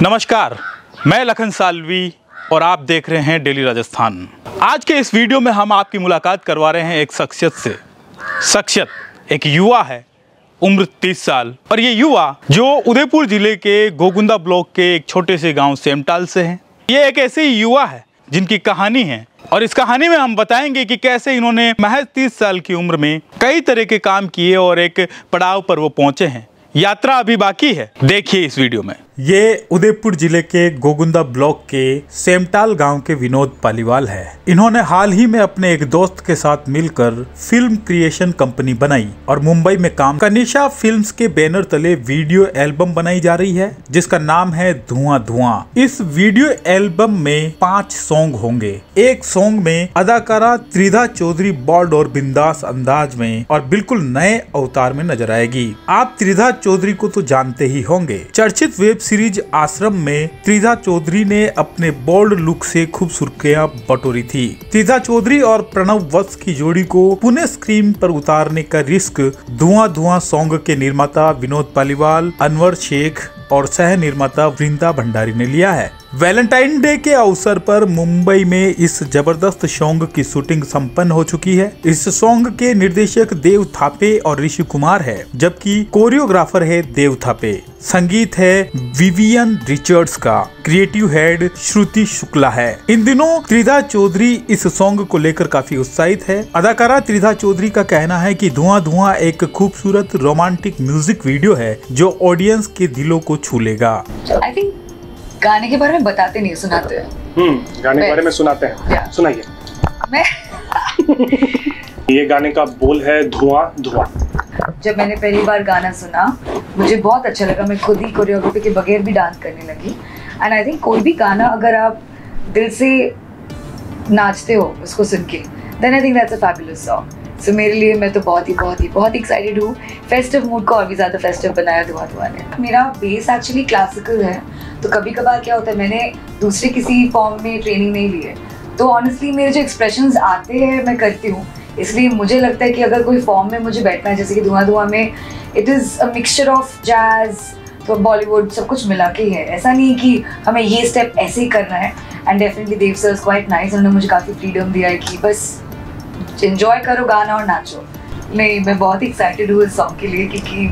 नमस्कार, मैं लखन सालवी और आप देख रहे हैं डेली राजस्थान। आज के इस वीडियो में हम आपकी मुलाकात करवा रहे हैं एक शख्सियत से। शख्सियत एक युवा है, उम्र 30 साल, और ये युवा जो उदयपुर जिले के गोगुंदा ब्लॉक के एक छोटे से गांव सेमटाल से हैं। ये एक ऐसे ही युवा है जिनकी कहानी है, और इस कहानी में हम बताएंगे कि कैसे इन्होंने महज 30 साल की उम्र में कई तरह के काम किए और एक पड़ाव पर वो पहुंचे हैं। यात्रा अभी बाकी है, देखिए इस वीडियो में। ये उदयपुर जिले के गोगुंदा ब्लॉक के सेमटाल गांव के विनोद पालीवाल है। इन्होंने हाल ही में अपने एक दोस्त के साथ मिलकर फिल्म क्रिएशन कंपनी बनाई और मुंबई में काम कनिशा फिल्म्स के बैनर तले वीडियो एल्बम बनाई जा रही है, जिसका नाम है धुआं धुआं। इस वीडियो एल्बम में 5 सॉन्ग होंगे। एक सॉन्ग में अदाकारा त्रिधा चौधरी बोल्ड और बिंदास अंदाज में और बिल्कुल नए अवतार में नजर आएगी। आप त्रिधा चौधरी को तो जानते ही होंगे। चर्चित वेब सीरीज आश्रम में त्रिधा चौधरी ने अपने बोल्ड लुक से खूब सुर्खियां बटोरी थी। त्रिधा चौधरी और प्रणव वत्स की जोड़ी को पुनः स्क्रीन पर उतारने का रिस्क धुआं धुआं सॉन्ग के निर्माता विनोद पालीवाल, अनवर शेख और सह निर्माता वृंदा भंडारी ने लिया है। वैलेंटाइन डे के अवसर पर मुंबई में इस जबरदस्त सॉन्ग की शूटिंग संपन्न हो चुकी है। इस सॉन्ग के निर्देशक देव थापे और ऋषि कुमार है, जबकि कोरियोग्राफर है देव थापे। संगीत है विवियन रिचर्ड्स का, क्रिएटिव हेड श्रुति शुक्ला है। इन दिनों त्रिधा चौधरी इस सॉन्ग को लेकर काफी उत्साहित है। अदाकारा त्रिधा चौधरी का कहना है कि धुआं धुआं एक खूबसूरत रोमांटिक म्यूजिक वीडियो है जो ऑडियंस के दिलों को छू लेगा। I think गाने के बारे में बताते नहीं, सुनाते हैं। गाने के बारे में सुनाते हैं। सुनाइए। मैं ये गाने का बोल है धुआं धुआं। जब मैंने पहली बार गाना सुना मुझे बहुत अच्छा लगा। मैं खुद ही कोरियोग्राफी के बगैर भी डांस करने लगी। एंड आई थिंक कोई भी गाना अगर आप दिल से नाचते हो उसको सुन के, then I think that's a fabulous song. So मेरे लिए मैं तो बहुत ही एक्साइटेड हूँ। फेस्टिव मूड को और भी ज़्यादा फेस्टिव बनाया धुआं धुआं ने। मेरा बेस एक्चुअली क्लासिकल है, तो कभी कभार क्या होता है, मैंने दूसरे किसी फॉर्म में ट्रेनिंग नहीं ली है, तो ऑनेस्टली मेरे जो एक्सप्रेशंस आते हैं मैं करती हूँ। इसलिए मुझे लगता है कि अगर कोई फॉर्म में मुझे बैठना है, जैसे कि धुआं धुआं में it is a mixture of jazz तो बॉलीवुड सब कुछ मिला के है। ऐसा नहीं कि हमें ये स्टेप ऐसे ही करना है। And definitely Dev sir is quite nice, उन्होंने मुझे काफ़ी फ्रीडम दिया है कि बस एंजॉय करो गाना और नाचो। नहीं, मैं बहुत ही एक्साइटेड हूँ इस सॉन्ग के लिए, क्योंकि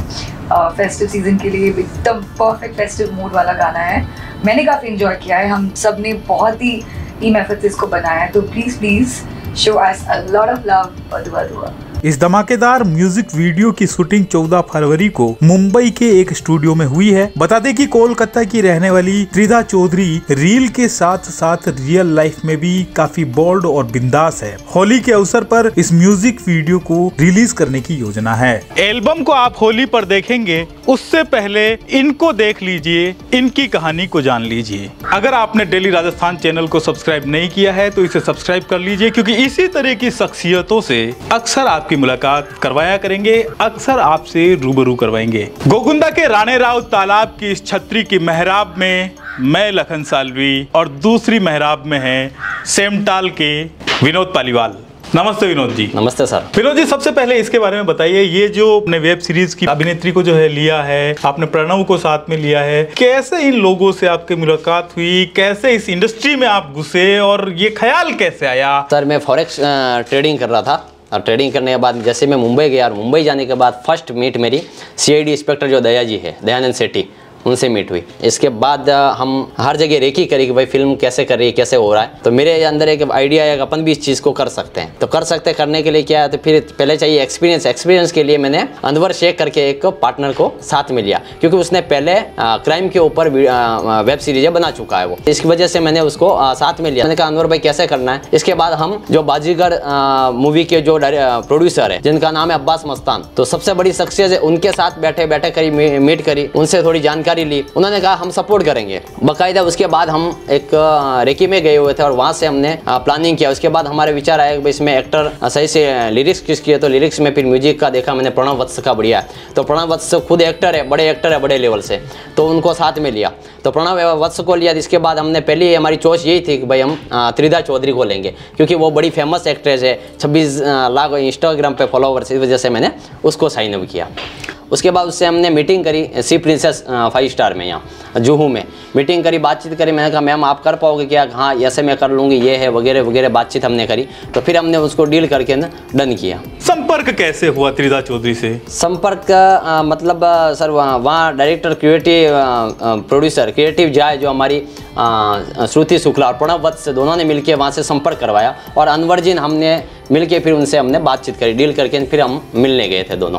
फेस्टिव सीजन के लिए एकदम परफेक्ट फेस्टिव मूड वाला गाना है। मैंने काफ़ी एंजॉय किया है, हम सब ने बहुत ही टीम एफर्ट से इसको बनाया है। तो please show us a lot of love और दुआ दुआ। इस धमाकेदार म्यूजिक वीडियो की शूटिंग 14 फरवरी को मुंबई के एक स्टूडियो में हुई है। बता दें कि कोलकाता की रहने वाली त्रिधा चौधरी रील के साथ साथ रियल लाइफ में भी काफी बोल्ड और बिंदास है। होली के अवसर पर इस म्यूजिक वीडियो को रिलीज करने की योजना है। एल्बम को आप होली पर देखेंगे, उससे पहले इनको देख लीजिए, इनकी कहानी को जान लीजिए। अगर आपने डेली राजस्थान चैनल को सब्सक्राइब नहीं किया है तो इसे सब्सक्राइब कर लीजिए, क्योंकि इसी तरह की शख्सियतों से अक्सर आपकी मुलाकात करवाया करेंगे, अक्सर आपसे रूबरू करवाएंगे। गोगुंदा के राणे राव तालाब की इस छतरी की मेहराब में मैं लखन सालवी और दूसरी मेहराब में है सेमटाल के विनोद पालीवाल। नमस्ते विनोद जी। नमस्ते सर। विनोद जी, सबसे पहले इसके बारे में बताइए, ये जो अपने वेब सीरीज की अभिनेत्री को जो है लिया है, आपने प्रणव को साथ में लिया है, कैसे इन लोगों से आपकी मुलाकात हुई, कैसे इस इंडस्ट्री में आप घुसे और ये ख्याल कैसे आया? सर मैं फॉरेक्स ट्रेडिंग कर रहा था, और ट्रेडिंग करने के बाद जैसे मैं मुंबई गया, और मुंबई जाने के बाद फर्स्ट मीट मेरी CID इंस्पेक्टर जो दया जी है, दयानंद सेठी, उनसे मीट हुई। इसके बाद हम हर जगह रेकी करी कि भाई फिल्म कैसे कर रही है, कैसे हो रहा है। तो मेरे अंदर एक आइडिया है कि अपन भी इस चीज़ को कर सकते हैं। तो कर सकते करने के लिए क्या है, तो फिर पहले चाहिए एक्सपीरियंस के लिए मैंने अनवर शेख करके एक पार्टनर को साथ में लिया, क्योंकि उसने पहले क्राइम के ऊपर वेब सीरीज बना चुका है वो। इसकी वजह से मैंने उसको साथ में लिया। मैंने कहा अनवर भाई कैसे करना है। इसके बाद हम जो बाजीगर मूवी के जो प्रोड्यूसर है, जिनका नाम है अब्बास मस्तान, तो सबसे बड़ी शख्सियत है, उनके साथ बैठे बैठे करी मीट करी, उनसे थोड़ी जानकारी ली। उन्होंने कहा हम सपोर्ट करेंगे बाकायदा। उसके बाद हम एक रेकी में गए हुए थे और वहां से हमने प्लानिंग किया। उसके बाद हमारे विचार आया कि इसमें एक्टर सही से लिरिक्स किसकी है, तो लिरिक्स में फिर म्यूजिक का देखा मैंने, प्रणव वत्स का बढ़िया है। तो प्रणव वत्स खुद एक्टर है, बड़े लेवल से, तो उनको साथ में लिया। तो प्रणव वत्स को लिया। इसके बाद हमने पहले हमारी चॉइस यही थी कि भाई हम त्रिधा चौधरी को लेंगे, क्योंकि वो बड़ी फेमस एक्ट्रेस है, 26 लाख इंस्टाग्राम पे फॉलोवर्स, इस वजह से मैंने उसको साइन अप किया। उसके बाद उससे हमने मीटिंग करी सी प्रिंसेस 5 स्टार में, यहाँ जुहू में मीटिंग करी, बातचीत करी। मैंने कहा मैम आप कर पाओगे क्या? हाँ ऐसे मैं कर लूँगी, ये है वगैरह वगैरह, बातचीत हमने करी। तो फिर हमने उसको डील करके ना डन किया। संपर्क कैसे हुआ त्रिधा चौधरी से? संपर्क मतलब सर वहाँ डायरेक्टर क्रिएटिव प्रोड्यूसर क्रिएटिव जाए जो हमारी श्रुति शुक्ला और प्रणव वत्स दोनों ने मिलके वहाँ से संपर्क करवाया, और अनवर जी हमने मिलके फिर उनसे हमने बातचीत करी, डील करके फिर हम मिलने गए थे दोनों,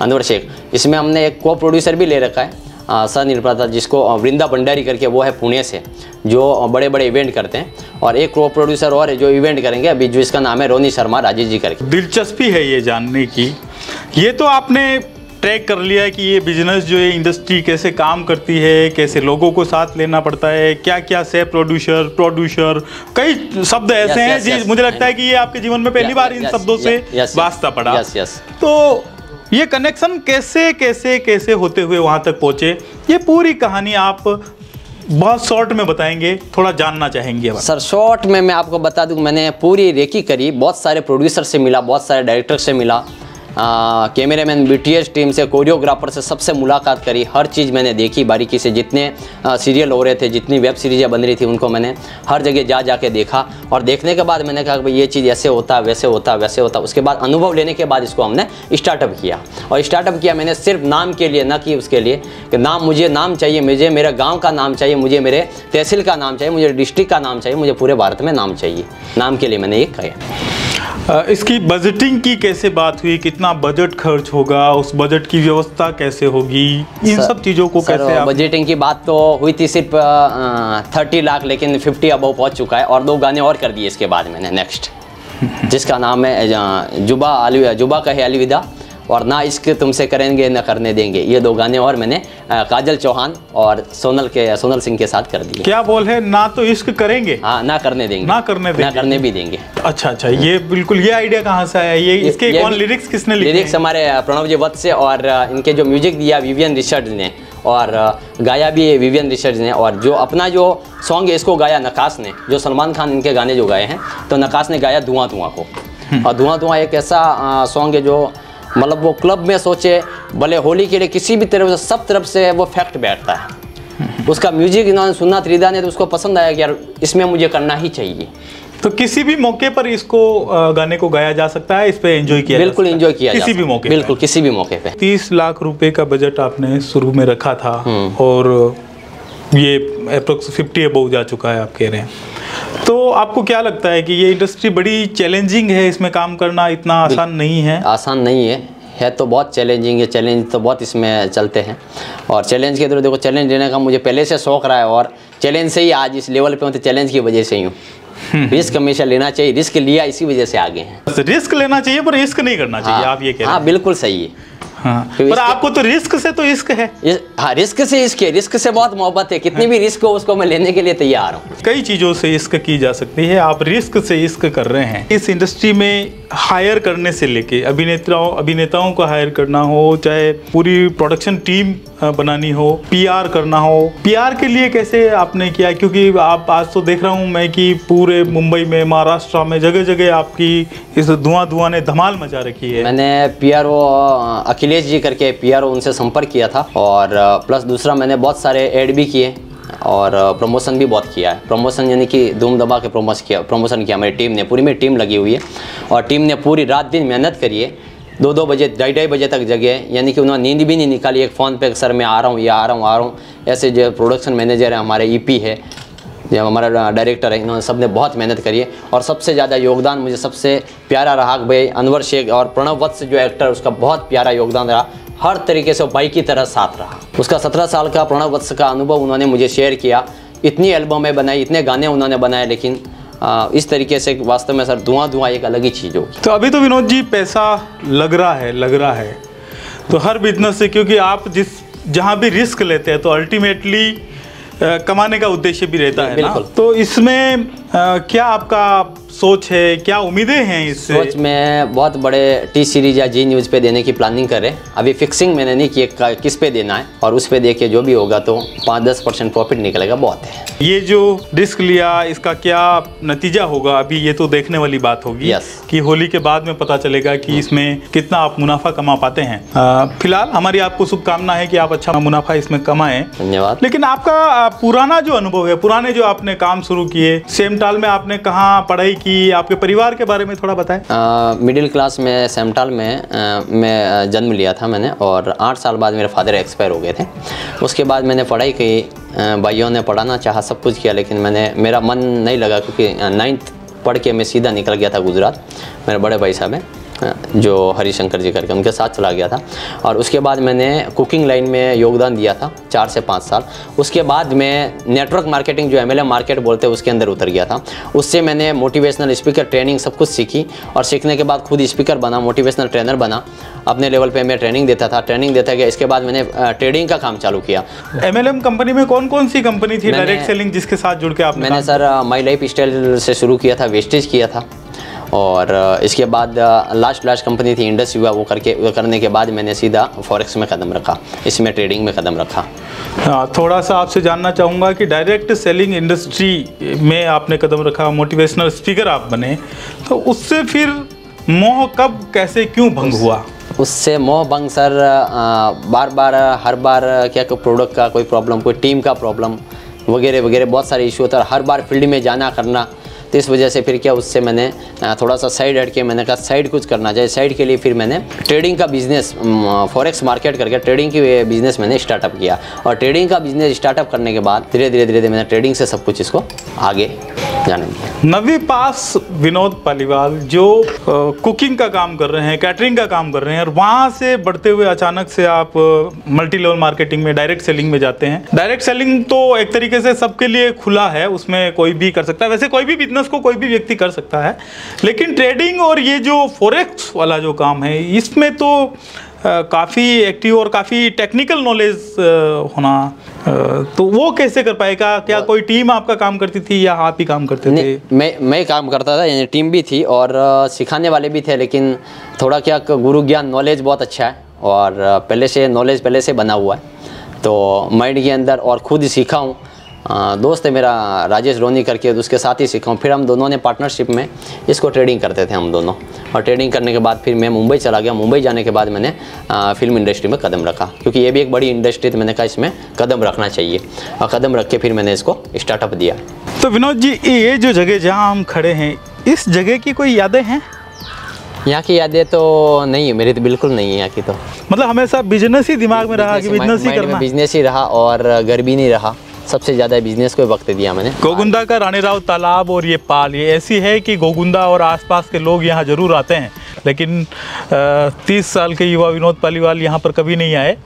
अनवर शेख। इसमें हमने एक को प्रोड्यूसर भी ले रखा है सह निर्माता, जिसको वृंदा भंडारी करके, वो है पुणे से, जो बड़े बड़े इवेंट करते हैं। और एक को प्रोड्यूसर और है जो इवेंट करेंगे अभी, जो इसका नाम है रोनी शर्मा राजेश जी करके। दिलचस्पी है ये जानने की। ये तो आपने ट्रैक कर लिया है कि ये बिजनेस जो है, इंडस्ट्री कैसे काम करती है, कैसे लोगों को साथ लेना पड़ता है, क्या क्या से प्रोड्यूसर, कई शब्द ऐसे हैं जी, मुझे लगता है कि ये आपके जीवन में पहली बार इन शब्दों से वास्ता पड़ा। तो ये कनेक्शन कैसे कैसे कैसे होते हुए वहाँ तक पहुँचे, ये पूरी कहानी आप बहुत शॉर्ट में बताएंगे, थोड़ा जानना चाहेंगे सर। शॉर्ट में मैं आपको बता दूं, मैंने पूरी रेकी करी, बहुत सारे प्रोड्यूसर से मिला, बहुत सारे डायरेक्टर से मिला, कैमरामैन बीटीएस टीम से, कोरियोग्राफर से, सबसे मुलाकात करी, हर चीज़ मैंने देखी बारीकी से। जितने सीरियल हो रहे थे, जितनी वेब सीरीज़ें बन रही थी, उनको मैंने हर जगह जा के देखा। और देखने के बाद मैंने कहा कि भाई ये चीज़ ऐसे होता, वैसे होता, वैसे होता। उसके बाद अनुभव लेने के बाद इसको हमने स्टार्टअप किया। और स्टार्टअप किया मैंने सिर्फ नाम के लिए, ना कि उसके लिए कि मुझे नाम चाहिए, मुझे मेरे गाँव का नाम चाहिए, मुझे मेरे तहसील का नाम चाहिए, मुझे डिस्ट्रिक्ट का नाम चाहिए, मुझे पूरे भारत में नाम चाहिए। नाम के लिए मैंने ये किया। इसकी बजटिंग की कैसे बात हुई, कितना बजट खर्च होगा, उस बजट की व्यवस्था कैसे होगी, इन सब चीज़ों को कैसे आप... बजटिंग की बात तो हुई थी सिर्फ 30 लाख, लेकिन 50 अबव पहुंच चुका है। और 2 गाने और कर दिए इसके बाद मैंने नेक्स्ट, जिसका नाम है जुबा कहे अलविदा और ना इश्क तुमसे करेंगे न करने देंगे। ये 2 गाने और मैंने काजल चौहान और सोनल सिंह के साथ कर दिए। क्या बोल है? ना तो इश्क करेंगे, हाँ, ना करने देंगे, ना करने भी देंगे। अच्छा, ये बिल्कुल, ये आइडिया कहाँ से आया? ये इसके कौन लिरिक्स किसने लिखे? लिरिक्स हमारे प्रणव जी वत्स से, और इनके जो म्यूजिक दिया विवियन रिचर्ड्स ने, और गाया भी विवियन रिचर्ड्स ने। और जो अपना जो सॉन्ग है इसको गाया नकाश ने, जो सलमान खान इनके गाने जो गाए हैं, तो नकाश ने गाया धुआं धुआं को। और धुआं धुआं एक ऐसा सॉन्ग है जो मतलब वो क्लब में सोचे, भले होली के लिए किसी भी तरफ से, सब तरफ से वो फैक्ट बैठता है। उसका म्यूजिक इन्होंने सुना त्रिधा ने, तो उसको पसंद आया कि यार इसमें मुझे करना ही चाहिए। तो किसी भी मौके पर इसको गाने को गाया जा सकता है, इस पे एंजॉय किया, बिल्कुल एंजॉय किया किसी भी मौके, बिल्कुल किसी भी मौके पे। 30 लाख रुपए का बजट आपने शुरू में रखा था, और ये अप्रोक्स 50 अबव जा चुका है आप कह रहे हैं। तो आपको क्या लगता है कि ये इंडस्ट्री बड़ी चैलेंजिंग है, इसमें काम करना इतना आसान नहीं है? आसान नहीं है तो बहुत चैलेंजिंग है। चैलेंज तो बहुत इसमें चलते हैं, और चैलेंज के थ्रू देखो, चैलेंज लेने का मुझे पहले से शौक रहा है, और चैलेंज से ही आज इस लेवल पे हूँ, तो चैलेंज की वजह से ही हूँ। रिस्क हमेशा लेना चाहिए, रिस्क लिया इसी वजह से आगे हैं। रिस्क लेना चाहिए पर रिस्क नहीं करना चाहिए, आप ये कह रहे हैं? हाँ बिल्कुल सही है। हाँ, पर आपको तो रिस्क से तो इश्क है। हाँ, रिस्क से इश्क है, रिस्क से बहुत मोहब्बत है। कितनी भी रिस्क हो उसको मैं लेने के लिए तैयार हूँ। कई चीज़ों से इश्क की जा सकती है, आप रिस्क से इश्क कर रहे हैं। इस इंडस्ट्री में हायर करने से लेके अभिनेताओं को हायर करना हो, चाहे पूरी प्रोडक्शन टीम बनानी हो, पीआर करना हो, पीआर के लिए कैसे आपने किया? क्योंकि आप आज तो देख रहा हूँ मैं कि पूरे मुंबई में, महाराष्ट्र में, जगह जगह आपकी इस धुआं ने धमाल मचा रखी है। मैंने पीआरओ अखिलेश जी करके पीआरओ उनसे संपर्क किया था, और प्लस दूसरा मैंने बहुत सारे ऐड भी किए, और प्रमोशन भी बहुत किया है। प्रमोशन यानी कि धूम दबा के प्रमोशन किया मेरी टीम ने, पूरी मेरी टीम लगी हुई है, और टीम ने पूरी रात दिन मेहनत करी है। 2-2 बजे, 2:30 बजे तक जगे, यानी कि उन्होंने नींद भी नहीं निकाली। एक फ़ोन पे सर मैं आ रहा हूँ, या आ रहा हूँ। ऐसे जो प्रोडक्शन मैनेजर है, हमारे ईपी है, जो हमारा डायरेक्टर है, इन्होंने सबने बहुत मेहनत करी है। और सबसे ज़्यादा योगदान मुझे सबसे प्यारा रहा भाई अनवर शेख और प्रणव वत्स जो एक्टर, उसका बहुत प्यारा योगदान रहा। हर तरीके से भाई की तरह साथ रहा। उसका 17 साल का प्रणव वत्स का अनुभव उन्होंने मुझे शेयर किया। इतनी एल्बमें बनाई, इतने गाने उन्होंने बनाए, लेकिन इस तरीके से वास्तव में सर धुआं एक अलग ही चीज़ होगी। तो अभी तो विनोद जी पैसा लग रहा है तो हर बिजनेस से, क्योंकि आप जहाँ भी रिस्क लेते हैं तो अल्टीमेटली कमाने का उद्देश्य भी रहता है ना। तो इसमें क्या आपका सोच है, क्या उम्मीदें हैं इससे? सोच में बहुत बड़े टी सीरीज या जी न्यूज़ पे देने की प्लानिंग कर रहे हैं। अभी फिक्सिंग मैंने नहीं की किस पे देना है, और उस पे देके जो भी होगा तो 5-10% प्रॉफिट निकलेगा, बहुत है। ये जो रिस्क लिया इसका क्या नतीजा होगा अभी ये तो देखने वाली बात होगी। Yes. कि होली के बाद में पता चलेगा कि इसमें कितना आप मुनाफा कमा पाते हैं। फिलहाल हमारी आपको शुभकामना है कि आप अच्छा मुनाफा इसमें कमाएं। धन्यवाद। लेकिन आपका पुराना जो अनुभव है, पुराने जो आपने काम शुरू किए, सेमटाल में आपने कहाँ पढ़ाई की, आपके परिवार के बारे में थोड़ा बताएं। मिडिल क्लास में सेमटाल में मैं जन्म लिया था मैंने, और 8 साल बाद मेरे फादर एक्सपायर हो गए थे। उसके बाद मैंने पढ़ाई की, भाइयों ने पढ़ाना चाहा, सब कुछ किया, लेकिन मेरा मन नहीं लगा, क्योंकि 9th पढ़ के मैं सीधा निकल गया था गुजरात। मेरे बड़े भाई साहब हैं जो हरिशंकर जी करके, उनके साथ चला गया था। और उसके बाद मैंने कुकिंग लाइन में योगदान दिया था 4 से 5 साल। उसके बाद मैं नेटवर्क मार्केटिंग, जो MLM मार्केट बोलते हैं, उसके अंदर उतर गया था। उससे मैंने मोटिवेशनल स्पीकर ट्रेनिंग सब कुछ सीखी, और सीखने के बाद खुद स्पीकर बना, मोटिवेशनल ट्रेनर बना। अपने लेवल पे मैं ट्रेनिंग देता गया। इसके बाद मैंने ट्रेडिंग का काम चालू किया। MLM कंपनी में कौन कौन सी कंपनी थी डायरेक्ट सेलिंग जिसके साथ जुड़ के आपने? मैंने सर माई लाइफ स्टाइल से शुरू किया था, वेस्टेज किया था, और इसके बाद लास्ट कंपनी थी इंडस युवा। वो करने के बाद मैंने सीधा फॉरेक्स में कदम रखा, इसमें ट्रेडिंग में कदम रखा। थोड़ा सा आपसे जानना चाहूँगा कि डायरेक्ट सेलिंग इंडस्ट्री में आपने कदम रखा, मोटिवेशनल स्पीकर आप बने, तो उससे फिर मोह कब, कैसे, क्यों भंग हुआ? उससे मोह भंग सर बार हर बार क्या, कोई प्रोडक्ट का कोई प्रॉब्लम, कोई टीम का प्रॉब्लम वगैरह बहुत सारे इशू होता है, हर बार फील्ड में जाना करना। तो इस वजह से फिर क्या, उससे मैंने थोड़ा सा साइड हट के मैंने कहा साइड कुछ करना चाहिए। साइड के लिए फिर मैंने ट्रेडिंग का बिजनेस, फॉरेक्स मार्केट करके ट्रेडिंग की बिजनेस मैंने स्टार्टअप किया। और ट्रेडिंग का बिजनेस स्टार्टअप करने के बाद धीरे धीरे मैंने ट्रेडिंग से सब कुछ इसको आगे जाने दिया। 9वीं पास विनोद पालीवाल जो कुकिंग का काम कर रहे हैं, कैटरिंग का काम कर रहे हैं, और वहाँ से बढ़ते हुए अचानक से आप मल्टी लेवल मार्केटिंग में, डायरेक्ट सेलिंग में जाते हैं। डायरेक्ट सेलिंग तो एक तरीके से सबके लिए खुला है, उसमें कोई भी कर सकता है, वैसे कोई भी बिजनेस को कोई भी व्यक्ति कर सकता है। लेकिन ट्रेडिंग और ये जो फॉरेक्स वाला जो काम है, इसमें तो काफ़ी एक्टिव और काफ़ी टेक्निकल नॉलेज होना, तो वो कैसे कर पाएगा? क्या कोई टीम आपका काम करती थी या आप ही काम करते थे? मैं काम करता था, यानी टीम भी थी और सिखाने वाले भी थे। लेकिन थोड़ा क्या, गुरु ज्ञान नॉलेज बहुत अच्छा है, और नॉलेज पहले से बना हुआ है, तो माइंड के अंदर, और खुद ही सीखा हूँ। दोस्त है मेरा राजेश रोनी करके, उसके साथ ही सीखा हूँ। फिर हम दोनों ने पार्टनरशिप में इसको ट्रेडिंग करते थे हम दोनों, और ट्रेडिंग करने के बाद फिर मैं मुंबई चला गया। मुंबई जाने के बाद मैंने फिल्म इंडस्ट्री में कदम रखा, क्योंकि ये भी एक बड़ी इंडस्ट्री, तो मैंने कहा इसमें कदम रखना चाहिए, और कदम रख के फिर मैंने इसको स्टार्टअप दिया। तो विनोद जी, ये जो जगह जहाँ हम खड़े हैं, इस जगह की कोई यादें हैं? यहाँ की यादें तो नहीं है मेरी, तो बिल्कुल नहीं है यहाँ की। तो मतलब हमेशा बिजनेस ही दिमाग में रहा कि बिजनेस ही करना? बिजनेस ही रहा, और घर भी नहीं रहा। सबसे ज़्यादा बिजनेस को वक्त दिया मैंने। गोगुंदा का रानी राव तालाब और ये पाल, ये ऐसी है कि गोगुंदा और आसपास के लोग यहाँ ज़रूर आते हैं, लेकिन 30 साल के युवा विनोद पालीवाल यहाँ पर कभी नहीं आए।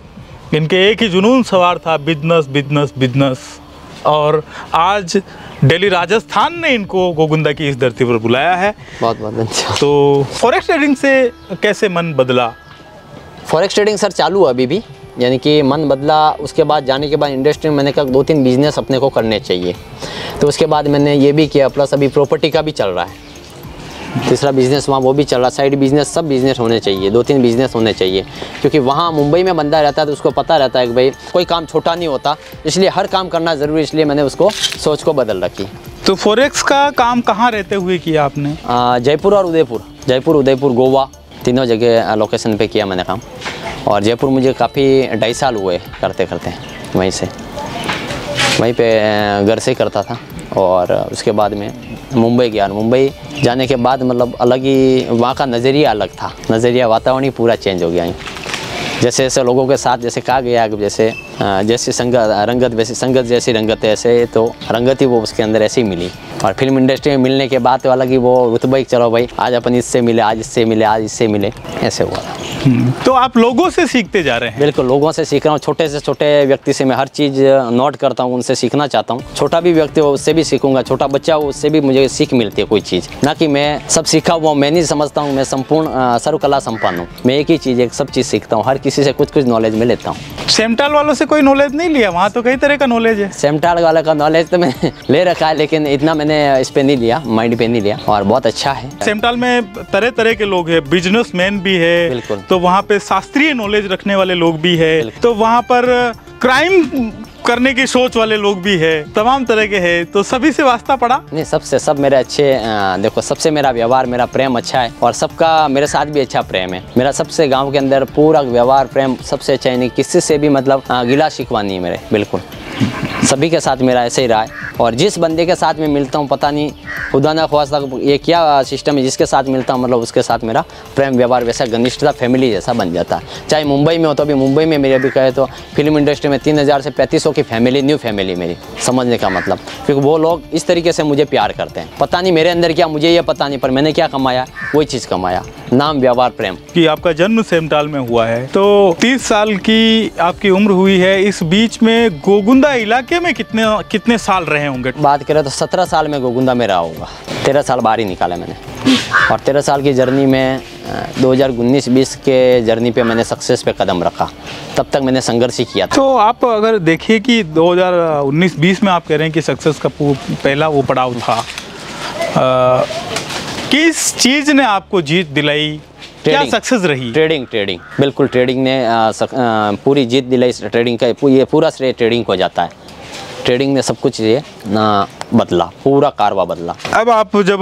इनके एक ही जुनून सवार था, बिजनेस बिजनेस बिजनेस। और आज दिल्ली राजस्थान ने इनको गोगुंदा की इस धरती पर बुलाया है। बहुत बहुत धन्यवाद। तो फॉरेक्स ट्रेडिंग से कैसे मन बदला? फॉरेक्स ट्रेडिंग सर चालू है अभी भी, यानी कि मन बदला। उसके बाद जाने के बाद इंडस्ट्री में मैंने कहा 2-3 बिजनेस अपने को करने चाहिए, तो उसके बाद मैंने ये भी किया। प्लस अभी प्रॉपर्टी का भी चल रहा है, तीसरा बिजनेस वहाँ वो भी चल रहा। साइड बिजनेस, सब बिजनेस होने चाहिए, 2-3 बिजनेस होने चाहिए, क्योंकि वहाँ मुंबई में बंदा रहता है तो उसको पता रहता है कि भाई कोई काम छोटा नहीं होता, इसलिए हर काम करना ज़रूरी। इसलिए मैंने उसको सोच को बदल रखी। तो फॉरेक्स का काम कहाँ रहते हुए किया आपने? जयपुर और उदयपुर, जयपुर, गोवा, तीनों जगह लोकेशन पे किया मैंने काम। और जयपुर मुझे काफ़ी 2.5 साल हुए करते करते, वहीं पे घर से करता था। और उसके बाद में मुंबई गया। मुंबई जाने के बाद मतलब अलग ही वहाँ का नज़रिया अलग था, नज़रिया, वातावरण ही पूरा चेंज हो गया। जैसे जैसे लोगों के साथ जैसे कहा गया, जैसे रंगत वैसी संगत, जैसी रंगत है, ऐसे तो रंगत ही वो उसके अंदर ऐसी ही मिली। और फिल्म इंडस्ट्री में मिलने के बाद तो अलग ही वो रुतबा, चलो भाई आज अपन इससे मिले, आज इससे मिले, आज इससे मिले, ऐसे हुआ। तो आप लोगों से सीखते जा रहे हैं। बिल्कुल, लोगों से सीख रहा हूँ, छोटे से छोटे व्यक्ति से मैं हर चीज़ नोट करता हूँ, उनसे सीखना चाहता हूँ। छोटा भी व्यक्ति हो उससे भी सीखूंगा, छोटा बच्चा हो उससे भी मुझे सीख मिलती है कोई चीज़, ना कि मैं सब सीखा हुआ मैं नहीं समझता हूँ, मैं संपूर्ण सर्वकला संपन्न हूँ। मैं एक ही चीज़ एक सब चीज़ सीखता हूँ, हर किसी से कुछ कुछ नॉलेज में लेता हूँ। सेमटाल वालों से कोई नॉलेज नहीं लिया? वहाँ तो कई तरह का नॉलेज है। सेमटाल वाला का नॉलेज तो मैंने ले रखा है, लेकिन इतना मैंने इस पे नहीं लिया, माइंड पे नहीं लिया, और बहुत अच्छा है। सेमटाल में तरह तरह के लोग हैं, बिजनेसमैन भी है, बिल्कुल। तो वहाँ पे शास्त्रीय नॉलेज रखने वाले लोग भी है, तो वहाँ पर क्राइम करने की सोच वाले लोग भी है, तमाम तरह के हैं। तो सभी से वास्ता पड़ा? नहीं, सबसे सब मेरे अच्छे, देखो सबसे मेरा व्यवहार मेरा प्रेम अच्छा है, और सबका मेरे साथ भी अच्छा प्रेम है। मेरा सबसे गांव के अंदर पूरा व्यवहार प्रेम सबसे अच्छा है, नहीं किसी से भी मतलब गिला शिकवा नहीं है मेरे, बिल्कुल सभी के साथ मेरा ऐसे ही रहा है। और जिस बंदे के साथ मैं मिलता हूँ, पता नहीं खुदा ना ख्वास्ता ये क्या सिस्टम है, जिसके साथ मिलता हूँ मतलब उसके साथ मेरा प्रेम व्यवहार वैसा घनिष्ठता फैमिली जैसा बन जाता है। चाहे मुंबई में हो तो अभी मुंबई में मेरी अभी कहे तो फिल्म इंडस्ट्री में 3000 से 3500 की फैमिली, न्यू फैमिली मेरी, समझने का मतलब, क्योंकि वो लोग इस तरीके से मुझे प्यार करते हैं। पता नहीं मेरे अंदर क्या, मुझे ये पता नहीं, पर मैंने क्या कमाया, वही चीज़ कमाया, नाम व्यवहार प्रेम। कि आपका जन्म सेमटाल में हुआ है, तो 30 साल की आपकी उम्र हुई है। इस बीच में गोगुंदा इलाके में कितने साल रहे होंगे? बात करें तो 17 साल में गोगुंदा में रहा होगा, 13 साल बाहर ही निकाले मैंने। और 13 साल की जर्नी में 2019-20 के जर्नी पे मैंने सक्सेस पे कदम रखा, तब तक मैंने संघर्ष ही किया था। तो आप अगर देखिए कि 2019-20 में आप कह रहे हैं कि सक्सेस का पहला वो पड़ाव था, किस चीज़ ने आपको जीत दिलाई? क्या सक्सेस रही? ट्रेडिंग, बिल्कुल ट्रेडिंग ने पूरी जीत दिलाई। ट्रेडिंग का ये पूरा श्रेय ट्रेडिंग को जाता है। ट्रेडिंग ने सब कुछ ये बदला, पूरा कारवा बदला। अब आप जब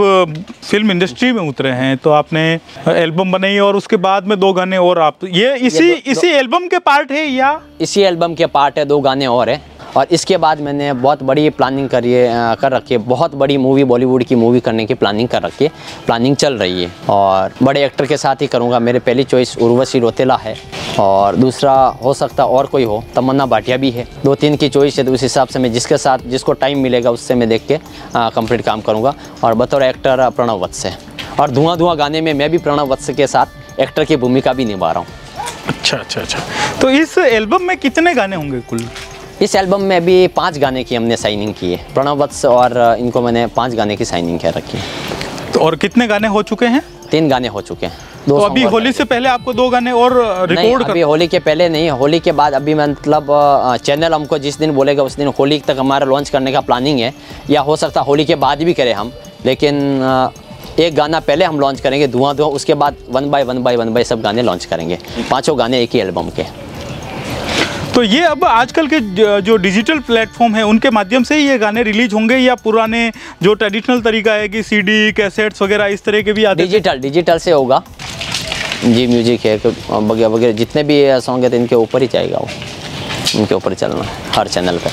फिल्म इंडस्ट्री में उतरे हैं तो आपने एल्बम बनाई, और उसके बाद में 2 गाने और आप ये इसी एल्बम के पार्ट है या? इसी एल्बम के पार्ट है, 2 गाने और है। और इसके बाद मैंने बहुत बड़ी प्लानिंग कर रखी है, बहुत बड़ी मूवी, बॉलीवुड की मूवी करने की प्लानिंग कर रखी है, प्लानिंग चल रही है। और बड़े एक्टर के साथ ही करूँगा। मेरे पहली चॉइस उर्वशी रौतेला है, और दूसरा हो सकता और कोई हो, तमन्ना भाटिया भी है। 2-3 की चॉइस है, तो उस हिसाब से मैं जिसको टाइम मिलेगा उससे मैं देख के कंप्लीट काम करूँगा। और बतौर एक्टर प्रणव वत्स है, और धुआं गाने में मैं भी प्रणव वत्स के साथ एक्टर की भूमिका भी निभा रहा हूँ। अच्छा। तो इस एल्बम में कितने गाने होंगे कुल? इस एल्बम में भी 5 गाने की हमने साइनिंग की है, प्रणव वत्स और इनको मैंने 5 गाने की साइनिंग कर रखी है। तो और कितने गाने हो चुके हैं? 3 गाने हो चुके हैं। तो अभी होली से पहले आपको 2 गाने और रिकॉर्ड अभी होली के पहले नहीं, होली के बाद अभी मतलब चैनल हमको जिस दिन बोलेगा उस दिन होली तक हमारा लॉन्च करने का प्लानिंग है, या हो सकता होली के बाद भी करें हम, लेकिन एक गाना पहले हम लॉन्च करेंगे, धुआं, उसके बाद 1 बाय 1 सब गाने लॉन्च करेंगे, 5 गाने एक ही एल्बम के। तो ये अब आजकल के जो डिजिटल प्लेटफॉर्म है उनके माध्यम से ही ये गाने रिलीज होंगे, या पुराने जो ट्रेडिशनल तरीका है कि सीडी, कैसेट्स वगैरह इस तरह के भी आते? डिजिटल से होगा जी। म्यूजिक है वगैरह जितने भी सॉन्ग है तो इनके ऊपर ही जाएगा, वो इनके ऊपर चलना हर चैनल पे।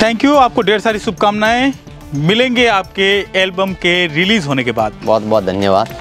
थैंक यू, आपको ढेर सारी शुभकामनाएं। मिलेंगे आपके एल्बम के रिलीज होने के बाद। बहुत बहुत धन्यवाद।